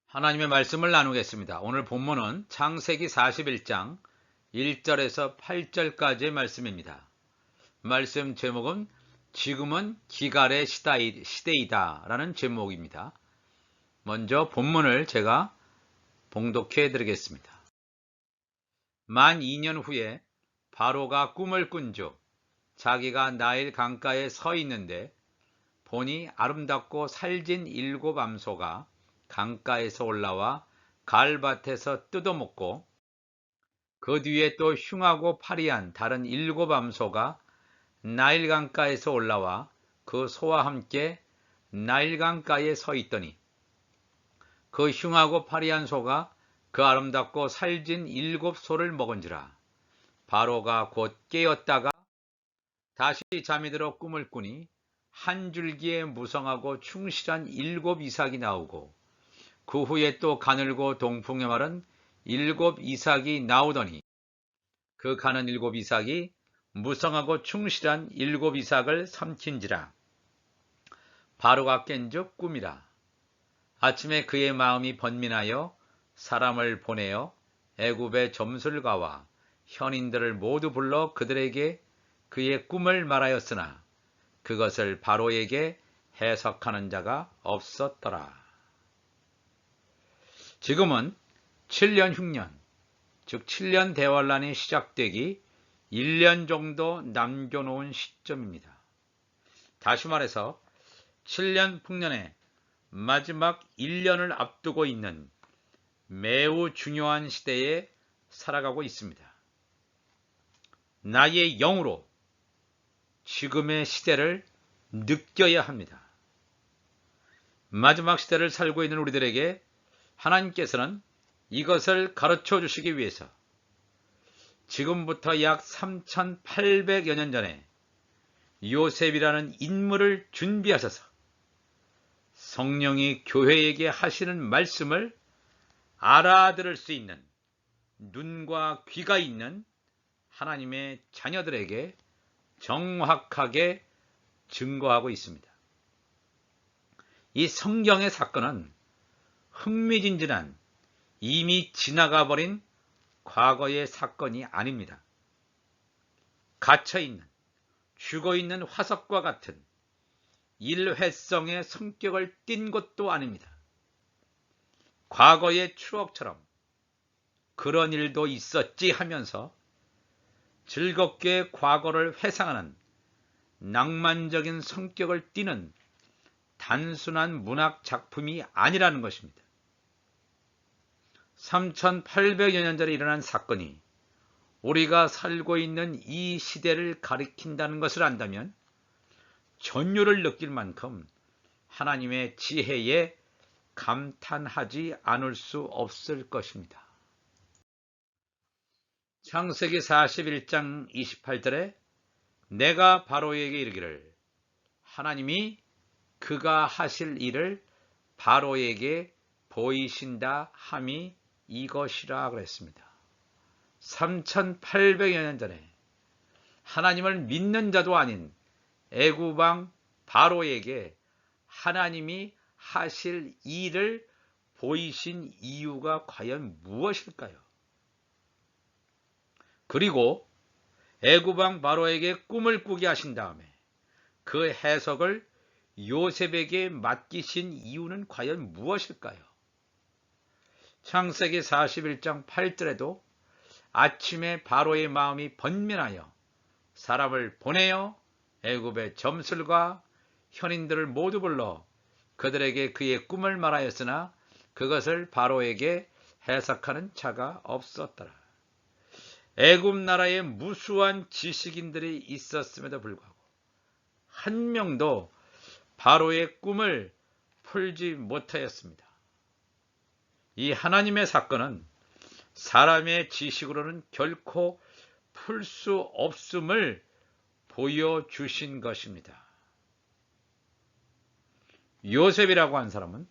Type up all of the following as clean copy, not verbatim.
하나님의 말씀을 나누겠습니다. 오늘 본문은 창세기 41장 1절에서 8절까지의 말씀입니다. 말씀 제목은 지금은 기갈의 시대이다 라는 제목입니다. 먼저 본문을 제가 봉독해 드리겠습니다. 만 2년 후에 바로가 꿈을 꾼즉 자기가 나일 강가에 서 있는데 보니 아름답고 살진 7 암소가 강가에서 올라와 갈밭에서 뜯어먹고 그 뒤에 또 흉하고 파리한 다른 7 암소가 나일 강가에서 올라와 그 소와 함께 나일 강가에 서 있더니 그 흉하고 파리한 소가 그 아름답고 살진 7 소를 먹은지라. 바로가 곧 깨었다가 다시 잠이 들어 꿈을 꾸니 한 줄기에 무성하고 충실한 7 이삭이 나오고 그 후에 또 가늘고 동풍에 마른 7 이삭이 나오더니 그 가는 7 이삭이 무성하고 충실한 7 이삭을 삼킨지라. 바로가 깬즉 꿈이라. 아침에 그의 마음이 번민하여 사람을 보내어 애굽의 점술가와 현인들을 모두 불러 그들에게 그의 꿈을 말하였으나 그것을 바로에게 해석하는 자가 없었더라. 지금은 7년 흉년, 즉 7년 대환란이 시작되기 1년 정도 남겨놓은 시점입니다. 다시 말해서 7년 풍년의 마지막 1년을 앞두고 있는 매우 중요한 시대에 살아가고 있습니다. 나의 영으로 지금의 시대를 느껴야 합니다. 마지막 시대를 살고 있는 우리들에게 하나님께서는 이것을 가르쳐 주시기 위해서 지금부터 약 3800여 년 전에 요셉이라는 인물을 준비하셔서 성령이 교회에게 하시는 말씀을 알아들을 수 있는 눈과 귀가 있는 하나님의 자녀들에게 정확하게 증거하고 있습니다. 이 성경의 사건은 흥미진진한 이미 지나가 버린 과거의 사건이 아닙니다. 갇혀있는, 죽어있는 화석과 같은 일회성의 성격을 띤 것도 아닙니다. 과거의 추억처럼 그런 일도 있었지 하면서 즐겁게 과거를 회상하는 낭만적인 성격을 띠는 단순한 문학 작품이 아니라는 것입니다. 3800여 년 전에 일어난 사건이 우리가 살고 있는 이 시대를 가리킨다는 것을 안다면 전율을 느낄 만큼 하나님의 지혜에 감탄하지 않을 수 없을 것입니다. 창세기 41장 28절에 내가 바로에게 이르기를 하나님이 그가 하실 일을 바로에게 보이신다 함이 이것이라 그랬습니다. 3800여 년 전에 하나님을 믿는 자도 아닌 애굽 왕 바로에게 하나님이 하실 일을 보이신 이유가 과연 무엇일까요? 그리고 애굽 왕 바로에게 꿈을 꾸게 하신 다음에 그 해석을 요셉에게 맡기신 이유는 과연 무엇일까요? 창세기 41장 8절에도 아침에 바로의 마음이 번민하여 사람을 보내어 애굽의 점술과 현인들을 모두 불러 그들에게 그의 꿈을 말하였으나 그것을 바로에게 해석하는 자가 없었더라. 애굽 나라에 무수한 지식인들이 있었음에도 불구하고 한 명도 바로의 꿈을 풀지 못하였습니다. 이 하나님의 사건은 사람의 지식으로는 결코 풀 수 없음을 보여주신 것입니다. 요셉이라고 한 사람은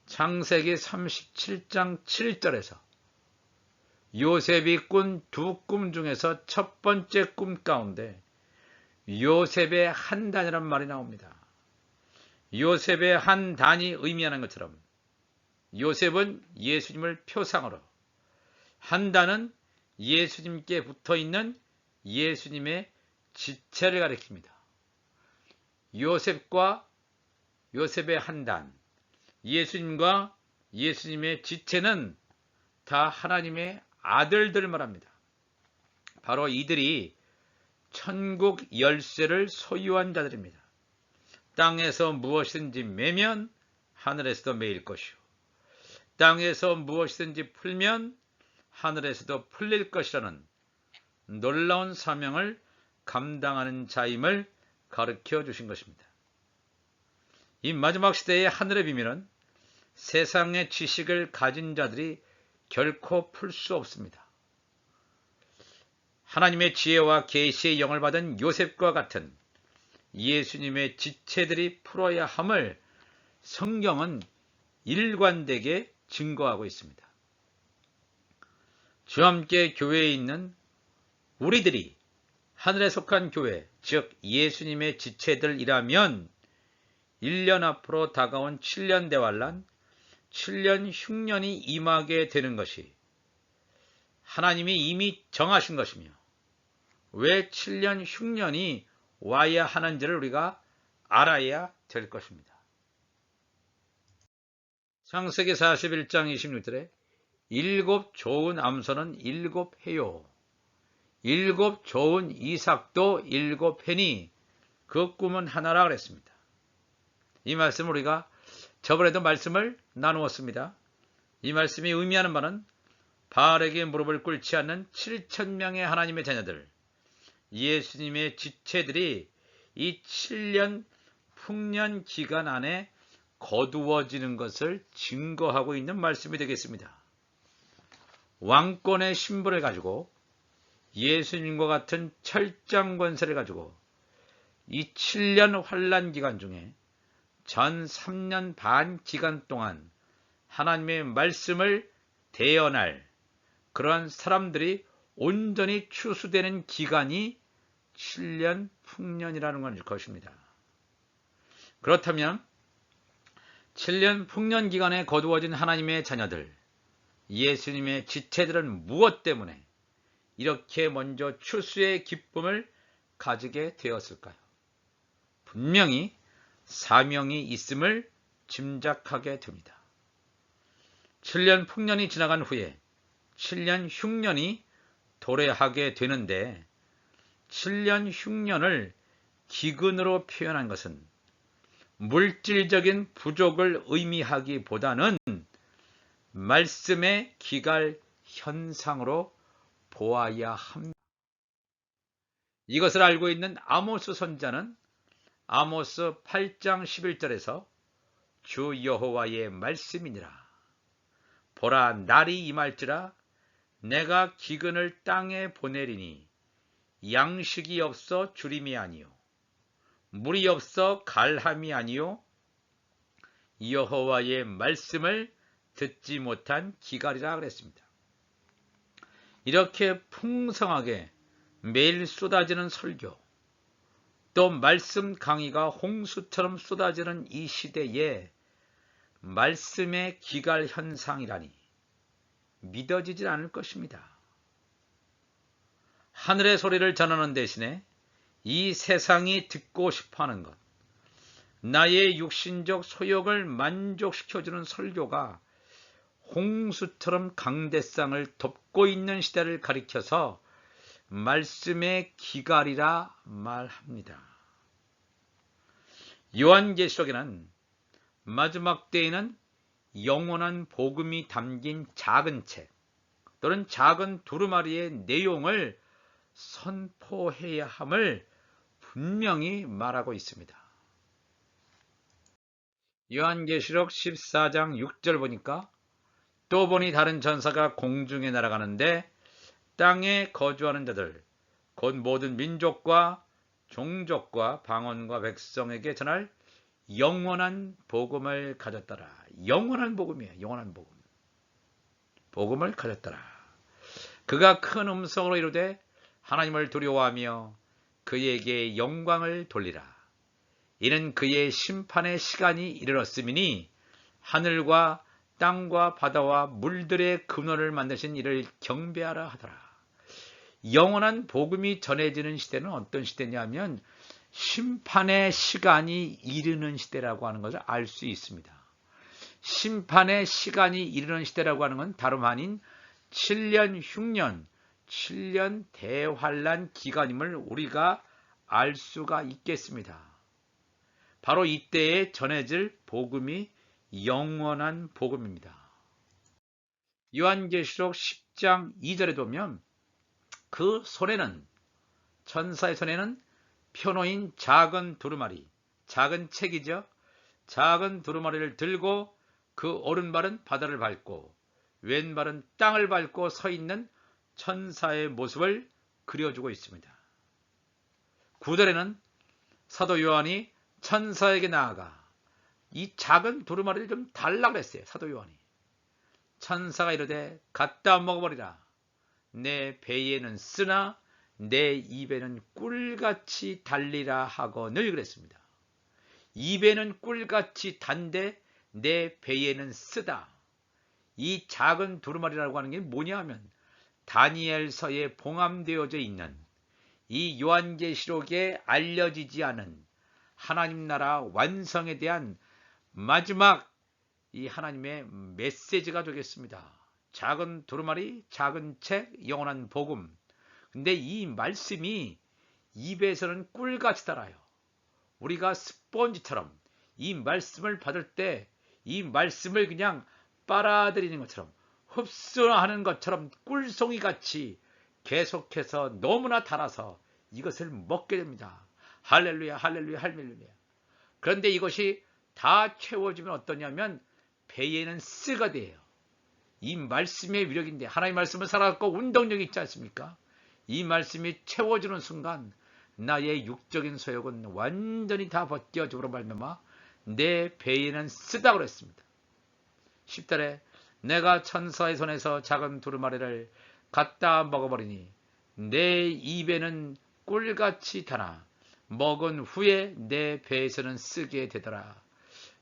창세기 37장 7절에서 요셉이 꾼 2 꿈 중에서 첫 번째 꿈 가운데 요셉의 한 단이란 말이 나옵니다. 요셉의 한 단이 의미하는 것처럼 요셉은 예수님을 표상으로, 한단은 예수님께 붙어있는 예수님의 지체를 가리킵니다. 요셉과 요셉의 한단, 예수님과 예수님의 지체는 다 하나님의 아들들을 말합니다. 바로 이들이 천국 열쇠를 소유한 자들입니다. 땅에서 무엇이든지 매면 하늘에서도 매일 것이요, 땅에서 무엇이든지 풀면 하늘에서도 풀릴 것이라는 놀라운 사명을 감당하는 자임을 가르쳐 주신 것입니다. 이 마지막 시대의 하늘의 비밀은 세상의 지식을 가진 자들이 결코 풀 수 없습니다. 하나님의 지혜와 계시의 영을 받은 요셉과 같은 예수님의 지체들이 풀어야 함을 성경은 일관되게 증거하고 있습니다. 주와 함께 교회에 있는 우리들이 하늘에 속한 교회, 즉 예수님의 지체들이라면 1년 앞으로 다가온 7년 대환란, 7년 흉년이 임하게 되는 것이 하나님이 이미 정하신 것이며 왜 7년 흉년이 와야 하는지를 우리가 알아야 될 것입니다. 창세기 41장 26절에 일곱 좋은 암소는 일곱 해요, 일곱 좋은 이삭도 일곱 해니 그 꿈은 하나라 그랬습니다. 이 말씀을 우리가 저번에도 말씀을 나누었습니다. 이 말씀이 의미하는 바는 바알에게 무릎을 꿇지 않는 7,000명의 하나님의 자녀들, 예수님의 지체들이 이 7년 풍년 기간 안에 거두어지는 것을 증거하고 있는 말씀이 되겠습니다. 왕권의 신분을 가지고 예수님과 같은 철장 권세를 가지고 이 7년 환란 기간 중에 전 3년 반 기간 동안 하나님의 말씀을 대언할 그러한 사람들이 온전히 추수되는 기간이 7년 풍년이라는 것입니다. 그렇다면 7년 풍년 기간에 거두어진 하나님의 자녀들, 예수님의 지체들은 무엇 때문에 이렇게 먼저 추수의 기쁨을 가지게 되었을까요? 분명히 사명이 있음을 짐작하게 됩니다. 7년 풍년이 지나간 후에 7년 흉년이 도래하게 되는데 7년 흉년을 기근으로 표현한 것은 물질적인 부족을 의미하기보다는 말씀의 기갈 현상으로 보아야 합니다. 이것을 알고 있는 아모스 선지자는 아모스 8장 11절에서 주 여호와의 말씀이니라. 보라, 날이 임할지라 내가 기근을 땅에 보내리니 양식이 없어 주림이 아니요 물이 없어 갈함이 아니요 여호와의 말씀을 듣지 못한 기갈이라 그랬습니다. 이렇게 풍성하게 매일 쏟아지는 설교, 또 말씀 강의가 홍수처럼 쏟아지는 이 시대에 말씀의 기갈 현상이라니 믿어지질 않을 것입니다. 하늘의 소리를 전하는 대신에 이 세상이 듣고 싶어하는 것, 나의 육신적 소욕을 만족시켜주는 설교가 홍수처럼 강대상을 덮고 있는 시대를 가리켜서 말씀의 기갈이라 말합니다. 요한계시록에는 마지막 때에는 영원한 복음이 담긴 작은 책 또는 작은 두루마리의 내용을 선포해야 함을 분명히 말하고 있습니다. 요한계시록 14장 6절 보니까 또 보니 다른 전사가 공중에 날아가는데 땅에 거주하는 자들 곧 모든 민족과 종족과 방언과 백성에게 전할 영원한 복음을 가졌더라. 영원한 복음이에요. 영원한 복음. 복음을 가졌더라. 그가 큰 음성으로 이르되 하나님을 두려워하며 그에게 영광을 돌리라. 이는 그의 심판의 시간이 이르렀음이니 하늘과 땅과 바다와 물들의 근원을 만드신 이를 경배하라 하더라. 영원한 복음이 전해지는 시대는 어떤 시대냐면 심판의 시간이 이르는 시대라고 하는 것을 알 수 있습니다. 심판의 시간이 이르는 시대라고 하는 건 다름 아닌 7년 흉년, 7년 대환란 기간임을 우리가 알 수가 있겠습니다. 바로 이때에 전해질 복음이 영원한 복음입니다. 요한계시록 10장 2절에 보면 그 손에는, 천사의 손에는 펴놓인 작은 두루마리, 작은 책이죠. 작은 두루마리를 들고 그 오른발은 바다를 밟고 왼발은 땅을 밟고 서 있는 천사의 모습을 그려주고 있습니다. 9절에는 사도 요한이 천사에게 나아가 이 작은 두루마리를 좀 달라고 그랬어요. 사도 요한이. 천사가 이르되 갖다 먹어버리라. 내 배에는 쓰나 내 입에는 꿀같이 달리라 하거늘 그랬습니다. 입에는 꿀같이 단데 내 배에는 쓰다. 이 작은 두루마리라고 하는 게 뭐냐 하면 다니엘서에 봉함되어져 있는 이 요한계시록에 알려지지 않은 하나님 나라 완성에 대한 마지막 이 하나님의 메시지가 되겠습니다. 작은 두루마리, 작은 책, 영원한 복음. 근데 이 말씀이 입에서는 꿀같이 달아요. 우리가 스펀지처럼 이 말씀을 받을 때 이 말씀을 그냥 빨아들이는 것처럼 흡수하는 것처럼 꿀송이같이 계속해서 너무나 달아서 이것을 먹게 됩니다. 할렐루야, 할렐루야, 할렐루야. 그런데 이것이 다 채워지면 어떠냐면 배에는 쓰가 돼요. 이 말씀의 위력인데 하나님의 말씀은 살아있고 운동력이 있지 않습니까? 이 말씀이 채워지는 순간 나의 육적인 소욕은 완전히 다 벗겨짐으로 말미암아 내 배에는 쓰다 그랬습니다. 10절에 내가 천사의 손에서 작은 두루마리를 갖다 먹어버리니 내 입에는 꿀같이 타나 먹은 후에 내 배에서는 쓰게 되더라.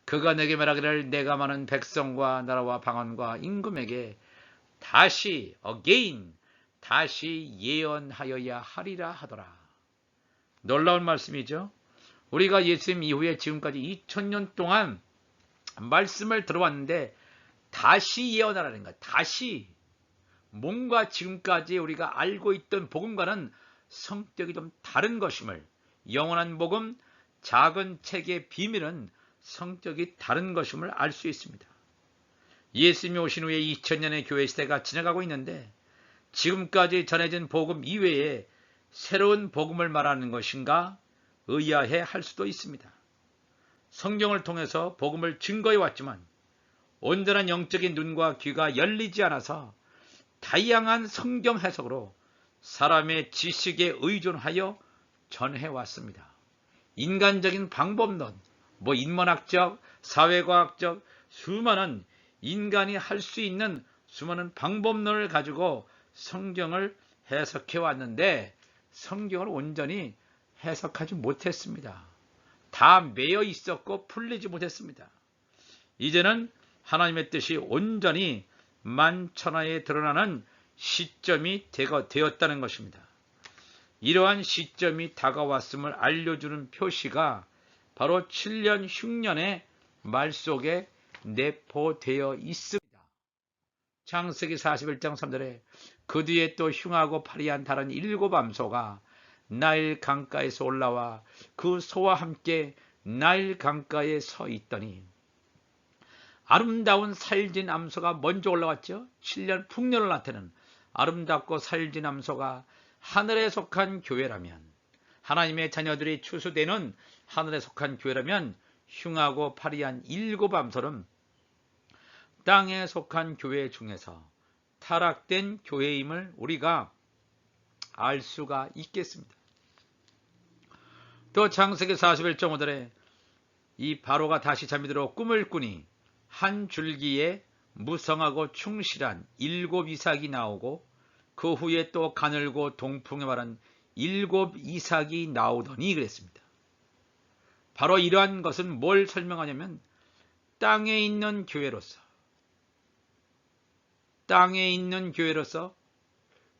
그가 내게 말하기를 내가 많은 백성과 나라와 방언과 임금에게 다시 예언하여야 하리라 하더라. 놀라운 말씀이죠. 우리가 예수님 이후에 지금까지 2000년 동안 말씀을 들어왔는데 다시 예언하라는 것. 다시 뭔가 지금까지 우리가 알고 있던 복음과는 성격이 좀 다른 것임을, 영원한 복음, 작은 책의 비밀은 성격이 다른 것임을 알 수 있습니다. 예수님이 오신 후에 2000년의 교회 시대가 지나가고 있는데 지금까지 전해진 복음 이외에 새로운 복음을 말하는 것인가 의아해 할 수도 있습니다. 성경을 통해서 복음을 증거해 왔지만 온전한 영적인 눈과 귀가 열리지 않아서 다양한 성경 해석으로 사람의 지식에 의존하여 전해왔습니다. 인간적인 방법론, 인문학적, 사회과학적 수많은 인간이 할 수 있는 수많은 방법론을 가지고 성경을 해석해 왔는데 성경을 온전히 해석하지 못했습니다. 다 매여 있었고 풀리지 못했습니다. 이제는 하나님의 뜻이 온전히 만천하에 드러나는 시점이 되었다는 것입니다. 이러한 시점이 다가왔음을 알려주는 표시가 바로 7년 흉년의 말 속에 내포되어 있습니다. 창세기 41장 3절에 그 뒤에 또 흉하고 파리한 다른 7 암소가 나일 강가에서 올라와 그 소와 함께 나일 강가에 서 있더니 아름다운 살진 암소가 먼저 올라왔죠. 7년 풍년을 나타내는 아름답고 살진 암소가 하늘에 속한 교회라면, 하나님의 자녀들이 추수되는 하늘에 속한 교회라면 흉하고 파리한 7 암소는 땅에 속한 교회 중에서 타락된 교회임을 우리가 알 수가 있겠습니다. 또 창세기 41.5절에 이 바로가 다시 잠이 들어 꿈을 꾸니 한 줄기에 무성하고 충실한 7 이삭이 나오고 그 후에 또 가늘고 동풍에 말한 7 이삭이 나오더니 그랬습니다. 바로 이러한 것은 뭘 설명하냐면 땅에 있는 교회로서 땅에 있는 교회로서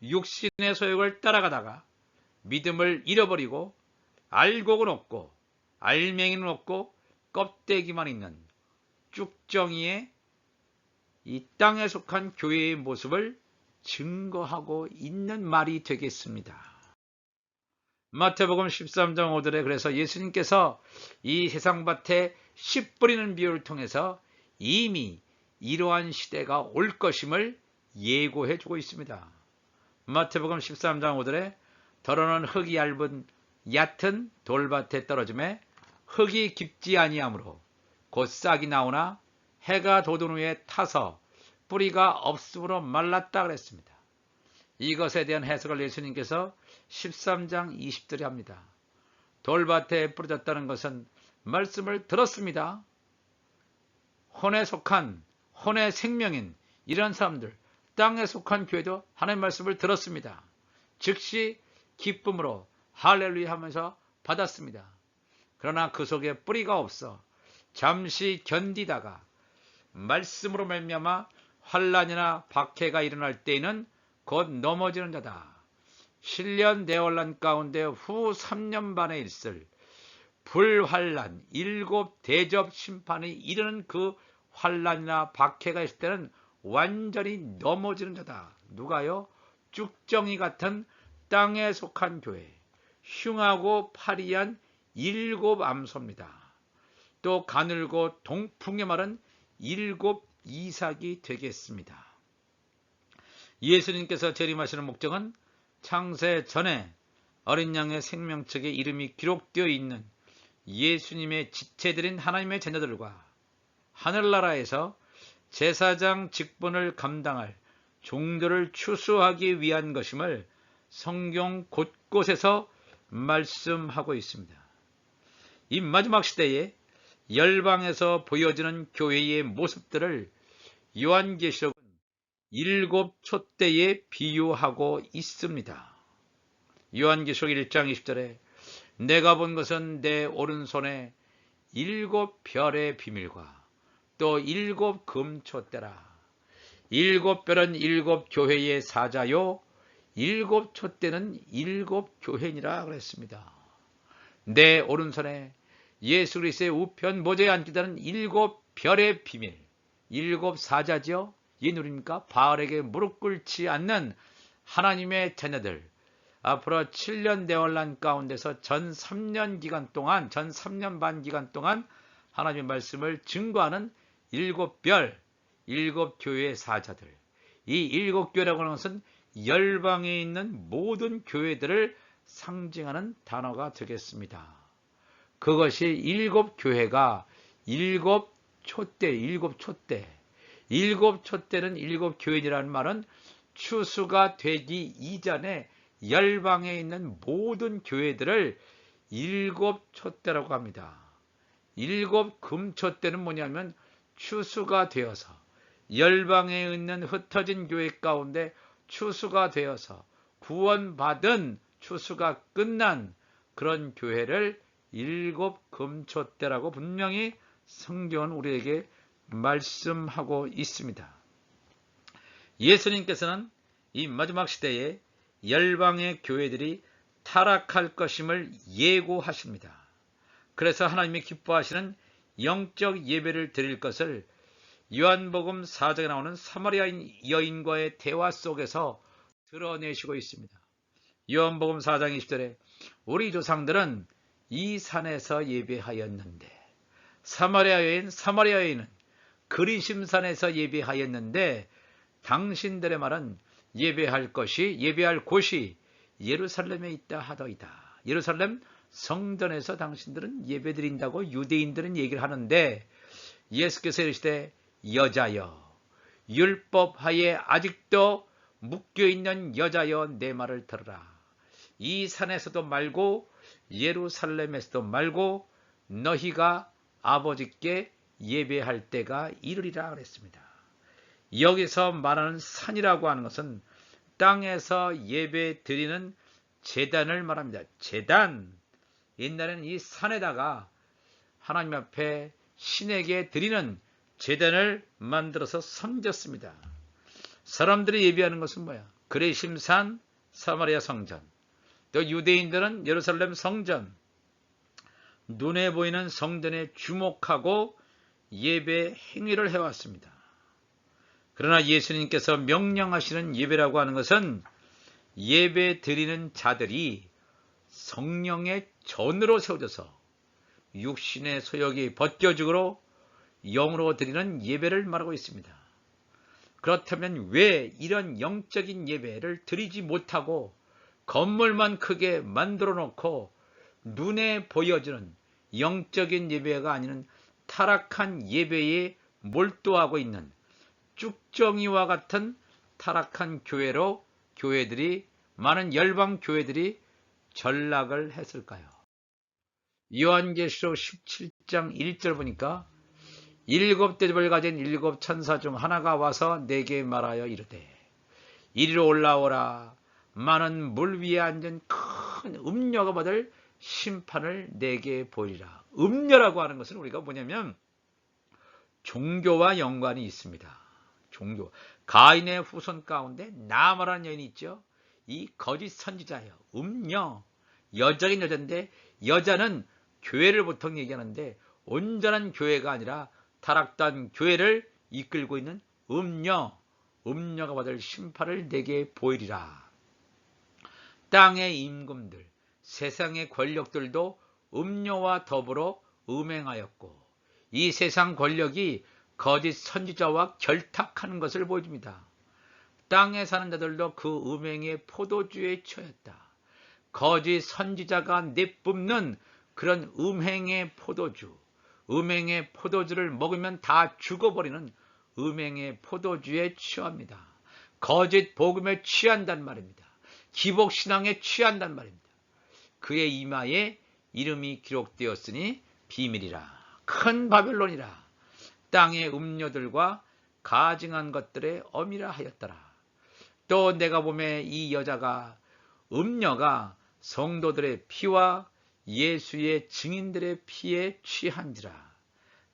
육신의 소욕을 따라가다가 믿음을 잃어버리고 알곡은 없고 알맹이는 없고 껍데기만 있는 쭉정이의 이 땅에 속한 교회의 모습을 증거하고 있는 말이 되겠습니다. 마태복음 13장 5절에 그래서 예수님께서 이 세상밭에 씨 뿌리는 비유를 통해서 이미 이러한 시대가 올 것임을 예고해 주고 있습니다. 마태복음 13장 5절에 더러는 흙이 얕은 돌밭에 떨어짐에 흙이 깊지 아니하므로 곧 싹이 나오나 해가 돋은 후에 타서 뿌리가 없으므로 말랐다 그랬습니다. 이것에 대한 해석을 예수님께서 13장 20절에 합니다. 돌밭에 뿌려졌다는 것은 말씀을 들었습니다. 혼에 속한, 혼의 생명인 이런 사람들, 땅에 속한 교회도 하나님의 말씀을 들었습니다. 즉시 기쁨으로 할렐루야 하면서 받았습니다. 그러나 그 속에 뿌리가 없어 잠시 견디다가 말씀으로 말미암아 환난이나 박해가 일어날 때에는 곧 넘어지는 자다. 신년 대환란 가운데 후 3년 반에 있을 불환란 7 대접 심판이 이르는 그 환란이나 박해가 있을 때는 완전히 넘어지는 자다. 누가요? 쭉정이 같은 땅에 속한 교회, 흉하고 파리한 7 암소입니다. 또 가늘고 동풍의 말은 7 이삭이 되겠습니다. 예수님께서 재림하시는 목적은 창세 전에 어린 양의 생명책에 이름이 기록되어 있는 예수님의 지체들인 하나님의 자녀들과 하늘나라에서 제사장 직분을 감당할 종들을 추수하기 위한 것임을 성경 곳곳에서 말씀하고 있습니다. 이 마지막 시대에 열방에서 보여지는 교회의 모습들을 요한계시록은 7 촛대에 비유하고 있습니다. 요한계시록 1장 20절에 내가 본 것은 내 오른손에 7 별의 비밀과 또 7 금촛대라. 7 별은 7 교회의 사자요 7 촛대는 7 교회니라 그랬습니다. 내 오른손에 예수 그리스도의 우편 보좌에 앉기다는 7 별의 비밀, 7 사자죠. 이 누립니까? 바알에게 무릎 꿇지 않는 하나님의 자녀들, 앞으로 7년 대환란 가운데서 전 3년 반 기간 동안 하나님의 말씀을 증거하는 7 별, 7 교회의 사자들. 이 7 교회라고 하는 것은 열방에 있는 모든 교회들을 상징하는 단어가 되겠습니다. 그것이 7 교회가 7 촛대, 7 촛대. 7 촛대는 7 교회라는 말은 추수가 되기 이전에 열방에 있는 모든 교회들을 7 촛대라고 합니다. 7 금촛대는 뭐냐면 추수가 되어서 열방에 있는 흩어진 교회 가운데 추수가 되어서 구원받은 추수가 끝난 그런 교회를 7 금촛대라고 분명히 성경은 우리에게 말씀하고 있습니다. 예수님께서는 이 마지막 시대에 열방의 교회들이 타락할 것임을 예고하십니다. 그래서 하나님이 기뻐하시는 영적 예배를 드릴 것을 요한복음 4장에 나오는 사마리아 여인과의 대화 속에서 드러내시고 있습니다. 요한복음 4장 20절에 우리 조상들은 이 산에서 예배하였는데, 사마리아 여인은 그리심산에서 예배하였는데 당신들의 말은 예배할 곳이 예루살렘에 있다 하더이다. 예루살렘 성전에서 당신들은 예배드린다고 유대인들은 얘기를 하는데, 예수께서 이르시되 여자여, 율법하에 아직도 묶여있는 여자여, 내 말을 들으라. 이 산에서도 말고 예루살렘에서도 말고 너희가 아버지께 예배할 때가 이르리라 그랬습니다. 여기서 말하는 산이라고 하는 것은 땅에서 예배 드리는 제단을 말합니다. 제단. 옛날에는 이 산에다가 하나님 앞에 신에게 드리는 제단을 만들어서 섬겼습니다. 사람들이 예배하는 것은 뭐야? 그레심산, 사마리아 성전, 또 유대인들은 예루살렘 성전, 눈에 보이는 성전에 주목하고 예배 행위를 해왔습니다. 그러나 예수님께서 명령하시는 예배라고 하는 것은 예배 드리는 자들이 성령의 전으로 세워져서 육신의 소욕이 벗겨지고 영으로 드리는 예배를 말하고 있습니다. 그렇다면 왜 이런 영적인 예배를 드리지 못하고 건물만 크게 만들어 놓고 눈에 보여지는 영적인 예배가 아닌 타락한 예배에 몰두하고 있는 쭉정이와 같은 타락한 교회들이 많은 열방 교회들이 전락을 했을까요? 요한계시록 17장 1절 보니까 일곱 대접을 가진 일곱 천사 중 하나가 와서 내게 말하여 이르되 이리로 올라오라. 많은 물 위에 앉은 큰 음녀가 받을 심판을 내게 보이리라. 음녀라고 하는 것은 우리가 뭐냐면 종교와 연관이 있습니다. 종교. 가인의 후손 가운데 나아마라는 여인이 있죠. 이 거짓 선지자예요. 음녀. 여자긴 여자인데 여자는 교회를 보통 얘기하는데 온전한 교회가 아니라 타락한 교회를 이끌고 있는 음녀가 받을 심판을 내게 보이리라. 땅의 임금들, 세상의 권력들도 음녀와 더불어 음행하였고 이 세상 권력이 거짓 선지자와 결탁하는 것을 보여줍니다. 땅에 사는 자들도 그 음행의 포도주에 취하였다. 거짓 선지자가 내뿜는 그런 음행의 포도주를 먹으면 다 죽어버리는 음행의 포도주에 취합니다. 거짓 복음에 취한단 말입니다. 기복신앙에 취한단 말입니다. 그의 이마에 이름이 기록되었으니 비밀이라. 큰 바벨론이라. 땅의 음료들과 가증한 것들의 엄이라 하였더라. 또 내가 보매 이 음녀가 성도들의 피와 예수의 증인들의 피에 취한지라.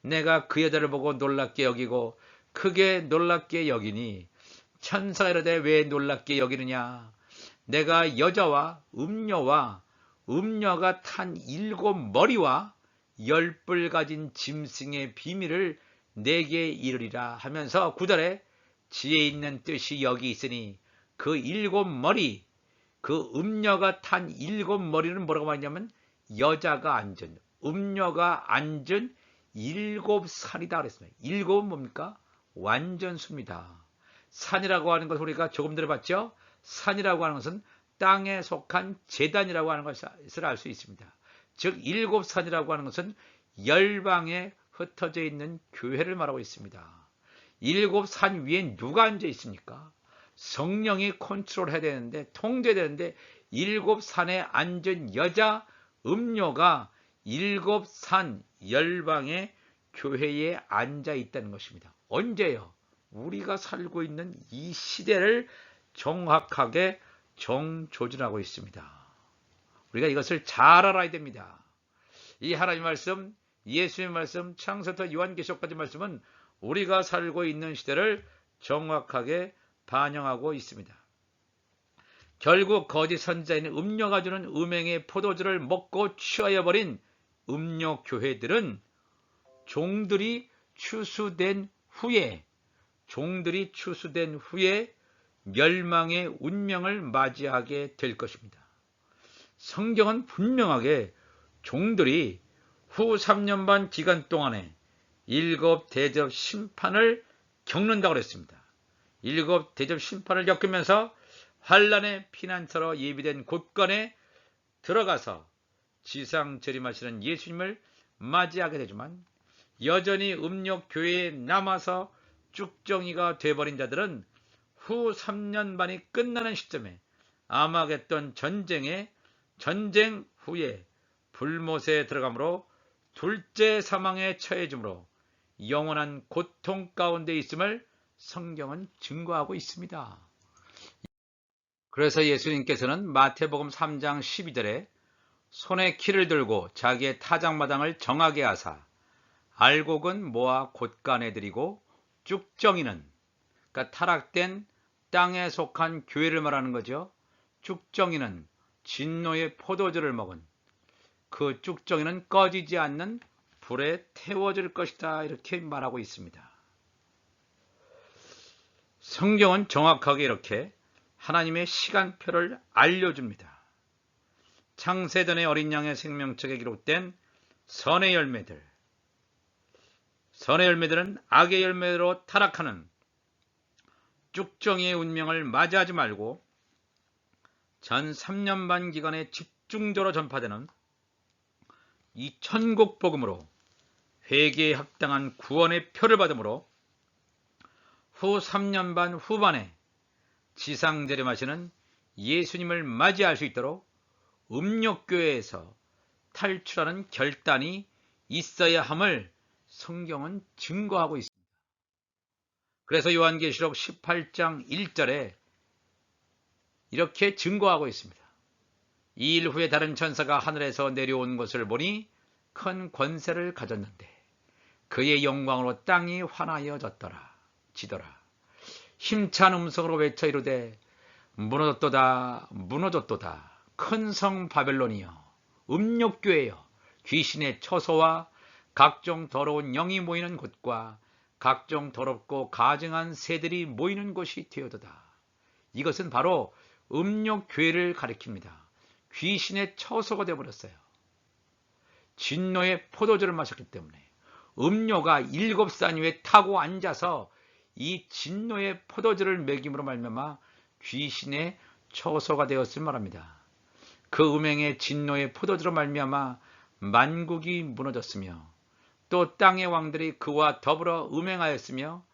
내가 그 여자를 보고 놀랍게 여기고 크게 놀랍게 여기니 천사가 이르되 왜 놀랍게 여기느냐. 내가 여자와 음녀가 탄 7 머리와 10뿔 가진 짐승의 비밀을 내게 이르리라 하면서 9절에 지혜 있는 뜻이 여기 있으니 그 7 머리, 그 음녀가 탄 7 머리는 뭐라고 말하냐면 여자가 앉은, 음녀가 앉은 7 산이다 그랬습니다. 7은 뭡니까? 완전수입니다. 산이라고 하는 것을 우리가 조금 들어봤죠? 산이라고 하는 것은 땅에 속한 제단이라고 하는 것을 알 수 있습니다. 즉 7 산이라고 하는 것은 열방에 흩어져 있는 교회를 말하고 있습니다. 7 산 위에 누가 앉아 있습니까? 성령이 컨트롤해야 되는데, 통제되는데 7 산에 앉은 여자 음녀가 7 산 열방의 교회에 앉아 있다는 것입니다. 언제요? 우리가 살고 있는 이 시대를 정확하게 정조준하고 있습니다. 우리가 이것을 잘 알아야 됩니다. 이 하나님의 말씀, 예수의 말씀, 창세부터 요한계시록까지 말씀은 우리가 살고 있는 시대를 정확하게 반영하고 있습니다. 결국 거짓 선지자인 음녀가 주는 음행의 포도주를 먹고 취하여 버린 음녀 교회들은 종들이 추수된 후에 멸망의 운명을 맞이하게 될 것입니다. 성경은 분명하게 종들이 후 3년 반 기간 동안에 7 대접 심판을 겪는다고 했습니다. 7 대접 심판을 겪으면서 환란의 피난처로 예비된 곳간에 들어가서 지상 재림하시는 예수님을 맞이하게 되지만 여전히 음욕 교회에 남아서 쭉정이가 되어버린 자들은 후 3년 반이 끝나는 시점에 아마겟돈 전쟁 후에 불못에 들어가므로 둘째 사망에 처해지므로 영원한 고통 가운데 있음을 성경은 증거하고 있습니다. 그래서 예수님께서는 마태복음 3장 12절에 손에 키를 들고 자기의 타작마당을 정하게 하사 알곡은 모아 곳간에 들이고 쭉정이는, 그러니까 타락된 땅에 속한 교회를 말하는 거죠. 쭉정이는 진노의 포도주를 먹은 그 쭉정이는 꺼지지 않는 불에 태워질 것이다, 이렇게 말하고 있습니다. 성경은 정확하게 이렇게 하나님의 시간표를 알려줍니다. 창세전의 어린 양의 생명책에 기록된 선의 열매들, 선의 열매들은 악의 열매로 타락하는 쭉정이의 운명을 맞이하지 말고 전 3년 반 기간에 집중적으로 전파되는 이 천국 복음으로 회개에 합당한 구원의 표를 받음으로 후 3년 반 후반에 지상 재림하시는 예수님을 맞이할 수 있도록 음욕교회에서 탈출하는 결단이 있어야 함을 성경은 증거하고 있습니다. 그래서 요한계시록 18장 1절에 이렇게 증거하고 있습니다. 이 일 후에 다른 천사가 하늘에서 내려온 것을 보니 큰 권세를 가졌는데 그의 영광으로 땅이 환하여 지더라. 힘찬 음성으로 외쳐 이르되 무너졌도다 무너졌도다 큰 성 바벨론이여 음욕교회여 귀신의 처소와 각종 더러운 영이 모이는 곳과 각종 더럽고 가증한 새들이 모이는 곳이 되어도다. 이것은 바로 음욕교회를 가리킵니다. 귀신의 처소가 되어버렸어요. 진노의 포도주를 마셨기 때문에 음료가 7산 위에 타고 앉아서 이 진노의 포도주를 먹임으로 말미암아 귀신의 처소가 되었을 말합니다. 그 음행의 진노의 포도주로 말미암아 만국이 무너졌으며 또 땅의 왕들이 그와 더불어 음행하였으며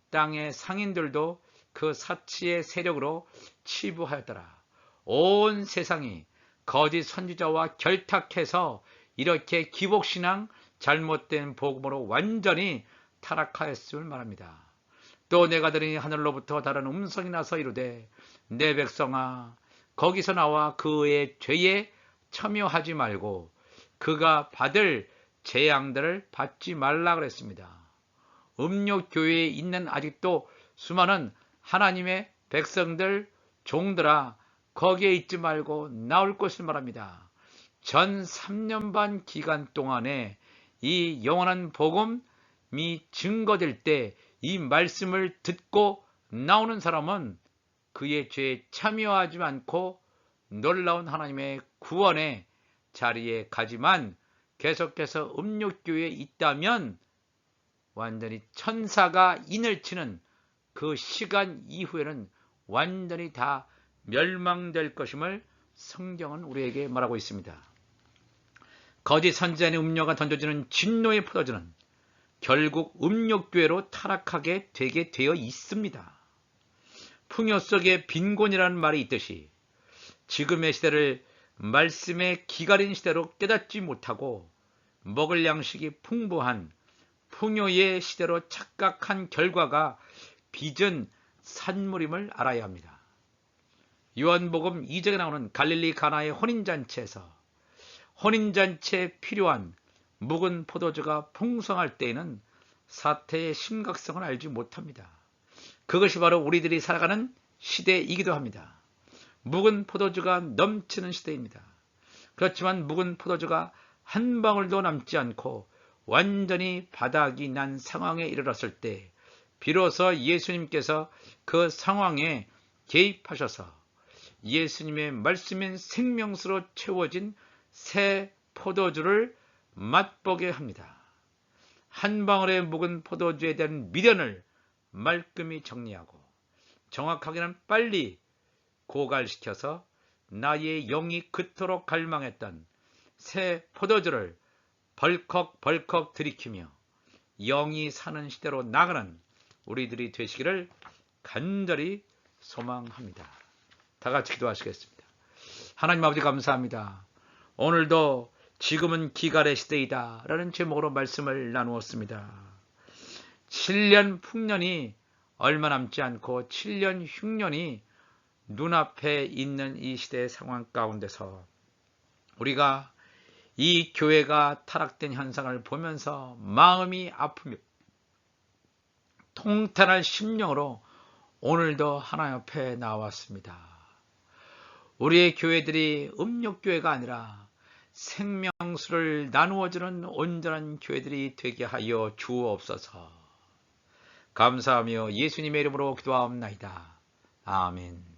땅의 상인들도 그 사치의 세력으로 치부하였더라. 온 세상이 거짓 선지자와 결탁해서 이렇게 기복신앙 잘못된 복음으로 완전히 타락하였음을 말합니다. 또 내가 들으니 하늘로부터 다른 음성이 나서 이르되 내 백성아 거기서 나와 그의 죄에 참여하지 말고 그가 받을 재앙들을 받지 말라 그랬습니다. 음욕교회에 있는 아직도 수많은 하나님의 백성들 종들아 거기에 있지 말고 나올 것을 말합니다. 전 3년 반 기간 동안에 이 영원한 복음이 증거될 때 이 말씀을 듣고 나오는 사람은 그의 죄에 참여하지 않고 놀라운 하나님의 구원의 자리에 가지만 계속해서 음욕교회에 있다면 완전히 천사가 인을 치는 그 시간 이후에는 완전히 다 멸망될 것임을 성경은 우리에게 말하고 있습니다. 거짓 선지자의 음료가 던져지는 진노의 포도주는 결국 음욕교회로 타락하게 되게 되어 있습니다. 풍요 속에 빈곤이라는 말이 있듯이 지금의 시대를 말씀의 기가린 시대로 깨닫지 못하고 먹을 양식이 풍부한 풍요의 시대로 착각한 결과가 빚은 산물임을 알아야 합니다. 요한복음 2장에 나오는 갈릴리 가나의 혼인잔치에서 혼인잔치에 필요한 묵은 포도주가 풍성할 때에는 사태의 심각성을 알지 못합니다. 그것이 바로 우리들이 살아가는 시대이기도 합니다. 묵은 포도주가 넘치는 시대입니다. 그렇지만 묵은 포도주가 한 방울도 남지 않고 완전히 바닥이 난 상황에 이르렀을 때 비로소 예수님께서 그 상황에 개입하셔서 예수님의 말씀인 생명수로 채워진 새 포도주를 맛보게 합니다. 한 방울의 묵은 포도주에 대한 미련을 말끔히 정리하고 정확하게는 빨리 고갈시켜서 나의 영이 그토록 갈망했던 새 포도주를 벌컥벌컥 들이키며 영이 사는 시대로 나가는 우리들이 되시기를 간절히 소망합니다. 다 같이 기도하시겠습니다. 하나님 아버지 감사합니다. 오늘도 지금은 기갈의 시대이다 라는 제목으로 말씀을 나누었습니다. 7년 풍년이 얼마 남지 않고 7년 흉년이 눈앞에 있는 이 시대의 상황 가운데서 우리가 이 교회가 타락된 현상을 보면서 마음이 아프며 통탄할 심령으로 오늘도 하나님 앞에 나왔습니다. 우리의 교회들이 음욕교회가 아니라 생명수를 나누어주는 온전한 교회들이 되게 하여 주옵소서. 감사하며 예수님의 이름으로 기도하옵나이다. 아멘.